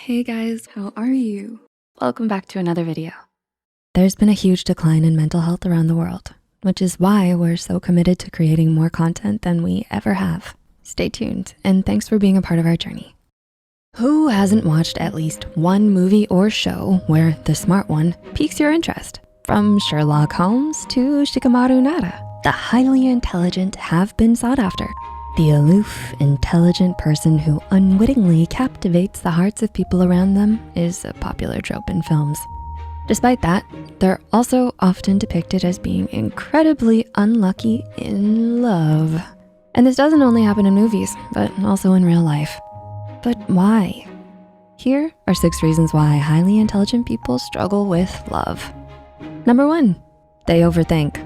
Hey guys, how are you? Welcome back to another video. There's been a huge decline in mental health around the world, which is why we're so committed to creating more content than we ever have. Stay tuned, and thanks for being a part of our journey. Who hasn't watched at least one movie or show where the smart one piques your interest? From Sherlock Holmes to Shikamaru Nara, the highly intelligent have been sought after. The aloof, intelligent person who unwittingly captivates the hearts of people around them is a popular trope in films. Despite that, they're also often depicted as being incredibly unlucky in love. And this doesn't only happen in movies, but also in real life. But why? Here are 6 reasons why highly intelligent people struggle with love. Number 1, they overthink.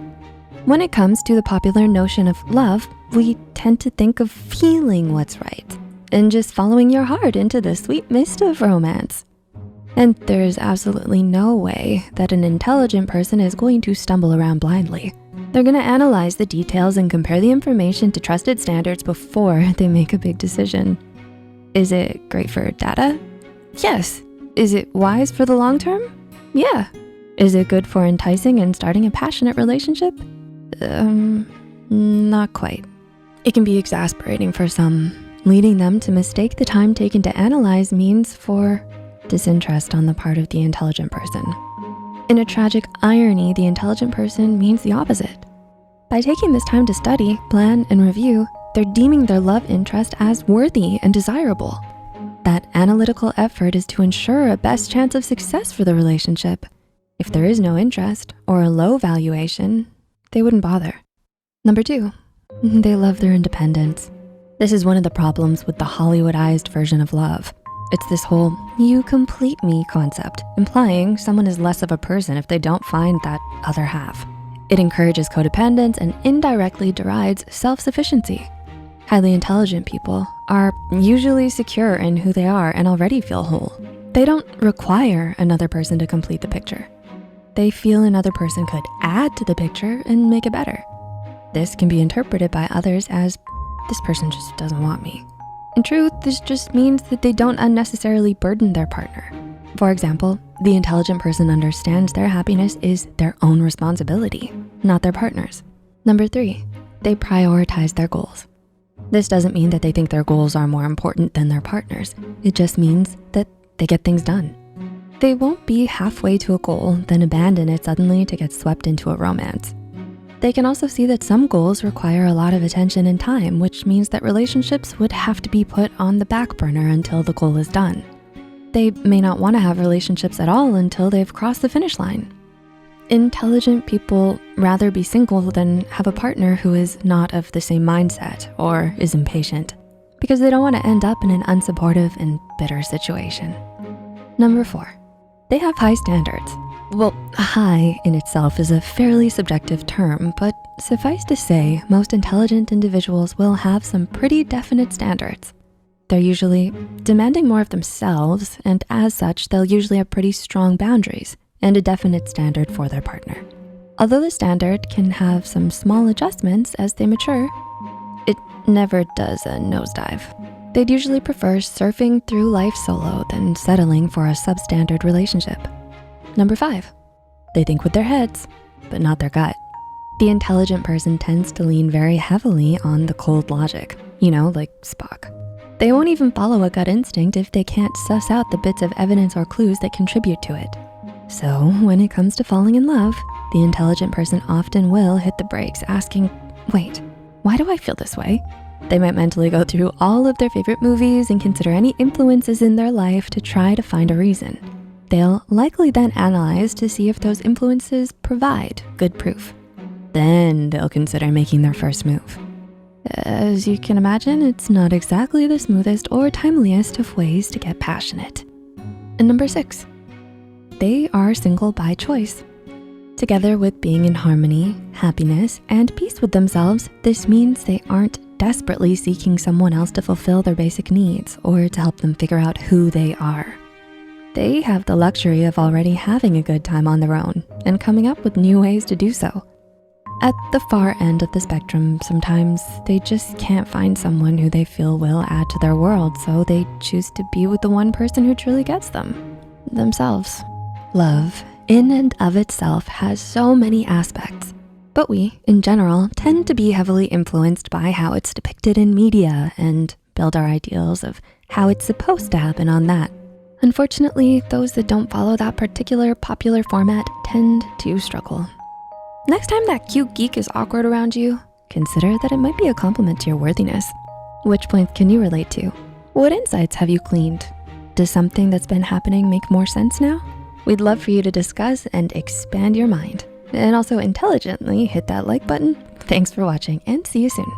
When it comes to the popular notion of love, we tend to think of feeling what's right and just following your heart into the sweet mist of romance. And there's absolutely no way that an intelligent person is going to stumble around blindly. They're gonna analyze the details and compare the information to trusted standards before they make a big decision. Is it great for data? Yes. Is it wise for the long term? Yeah. Is it good for enticing and starting a passionate relationship? Not quite. It can be exasperating for some, leading them to mistake the time taken to analyze means for disinterest on the part of the intelligent person. In a tragic irony, the intelligent person means the opposite. By taking this time to study, plan, and review, they're deeming their love interest as worthy and desirable. That analytical effort is to ensure a best chance of success for the relationship. If there is no interest or a low valuation, they wouldn't bother. Number 2, they love their independence. This is one of the problems with the Hollywoodized version of love. It's this whole "you complete me" concept, implying someone is less of a person if they don't find that other half. It encourages codependence and indirectly derides self-sufficiency. Highly intelligent people are usually secure in who they are and already feel whole. They don't require another person to complete the picture. They feel another person could add to the picture and make it better. This can be interpreted by others as, this person just doesn't want me. In truth, this just means that they don't unnecessarily burden their partner. For example, the intelligent person understands their happiness is their own responsibility, not their partner's. Number 3, they prioritize their goals. This doesn't mean that they think their goals are more important than their partner's. It just means that they get things done. They won't be halfway to a goal, then abandon it suddenly to get swept into a romance. They can also see that some goals require a lot of attention and time, which means that relationships would have to be put on the back burner until the goal is done. They may not wanna have relationships at all until they've crossed the finish line. Intelligent people rather be single than have a partner who is not of the same mindset or is impatient, because they don't wanna end up in an unsupportive and bitter situation. Number 4, they have high standards. Well, high in itself is a fairly subjective term, but suffice to say, most intelligent individuals will have some pretty definite standards. They're usually demanding more of themselves, and as such, they'll usually have pretty strong boundaries and a definite standard for their partner. Although the standard can have some small adjustments as they mature, it never does a nosedive. They'd usually prefer surfing through life solo than settling for a substandard relationship. Number 5, they think with their heads, but not their gut. The intelligent person tends to lean very heavily on the cold logic, like Spock. They won't even follow a gut instinct if they can't suss out the bits of evidence or clues that contribute to it. So when it comes to falling in love, the intelligent person often will hit the brakes asking, wait, why do I feel this way? They might mentally go through all of their favorite movies and consider any influences in their life to try to find a reason. They'll likely then analyze to see if those influences provide good proof. Then they'll consider making their first move. As you can imagine, it's not exactly the smoothest or timeliest of ways to get passionate. And number 6, they are single by choice. Together with being in harmony, happiness, and peace with themselves, this means they aren't desperately seeking someone else to fulfill their basic needs or to help them figure out who they are. They have the luxury of already having a good time on their own and coming up with new ways to do so. At the far end of the spectrum, sometimes they just can't find someone who they feel will add to their world, so they choose to be with the one person who truly gets them, themselves. Love, in and of itself, has so many aspects, but we, in general, tend to be heavily influenced by how it's depicted in media and build our ideals of how it's supposed to happen on that. Unfortunately, those that don't follow that particular popular format tend to struggle. Next time that cute geek is awkward around you, consider that it might be a compliment to your worthiness. Which point can you relate to? What insights have you gleaned? Does something that's been happening make more sense now? We'd love for you to discuss and expand your mind. And also intelligently hit that like button. Thanks for watching and see you soon.